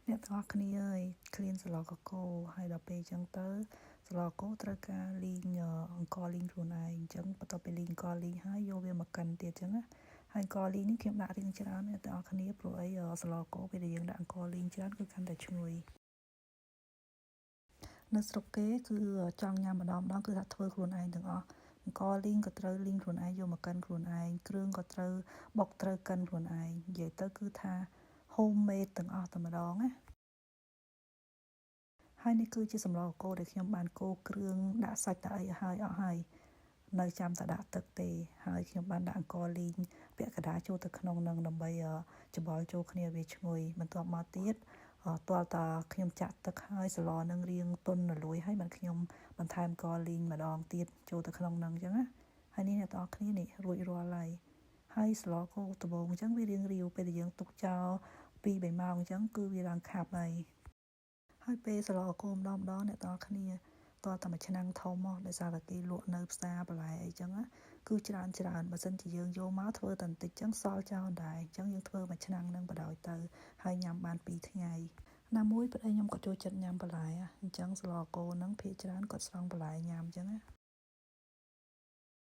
អ្នកទាំងអស់គ្នាអើយឃ្លានស្លកកូហើយដល់ពេលអញ្ចឹងទៅស្លកកូត្រូវការលីងអង្ករលីងខ្លួនឯងអញ្ចឹងបន្ទាប់ពីលីងអង្ករលីងហើយយកវាមកកិនទៀតអញ្ចឹងណាហើយអង្ករលីងនេះខ្ញុំដាក់រៀងច្រើនអ្នកទាំងអស់គ្នាព្រោះអីស្លកកូពេលដែលយើងដាក់អង្ករលីងច្រើនគឺកាន់តែឈ្ងុយនៅស្រុកគេគឺចង់ញ៉ាំម្ដងគឺថាធ្វើខ្លួនឯងទាំងអស់អង្ករលីងក៏ត្រូវលីងខ្លួនឯងយកមកកិនខ្លួនឯងគ្រឿងក៏ត្រូវបុកត្រូវកិនខ្លួនឯងនិយាយទៅគឺថា homemade ទាំងអស់តែម្ដងណាហើយនេះគឺជាសម្លកកូរដែលខ្ញុំបានកូរគ្រឿងដាក់សាច់ដាក់អីឲ្យអស់ហើយនៅចាំតែដាក់ទឹកទេហើយខ្ញុំបានដាក់អង្ករលីងពាក់កណ្ដាលចូលទៅក្នុងនឹងដើម្បីច្របល់ចូលគ្នាវាឈ្ងុយបន្ទាប់មកទៀតទាល់តាខ្ញុំចាក់ទឹកហើយស្លនឹងរៀងទន់រលួយហើយបានខ្ញុំបន្ថែមអង្ករលីងម្ដងទៀតចូលទៅក្នុងនឹងអញ្ចឹងណាហើយនេះអ្នកទាំងអស់គ្នានេះរួចរាល់ហើយស្លកូរដំបូងអញ្ចឹងវារៀងរាវពេលដែលយើងទុកចោល2-3ម៉ោងអញ្ចឹងគឺវាឡើងខាប់ហើយពេលស្លកូរម្ដងអ្នកទាំងអស់គ្នាតើតែមួយឆ្នាំងធំមកដោយសារតែគេលក់នៅផ្សារបន្លែអីចឹងណាគឺច្រើនបើសិនជាយើងយកមកធ្វើតែបន្តិចចឹងសល់ចោលដែរអញ្ចឹងយើងធ្វើមួយឆ្នាំងនឹងបដ ாய் ទៅហើយញ៉ាំបាន2ថ្ងៃណាមួយប្តីខ្ញុំក៏ចូលចិត្តញ៉ាំបន្លែអញ្ចឹងស្លកូរនឹងភាគច្រើនគាត់ស្រង់បន្លែញ៉ាំអញ្ចឹងណា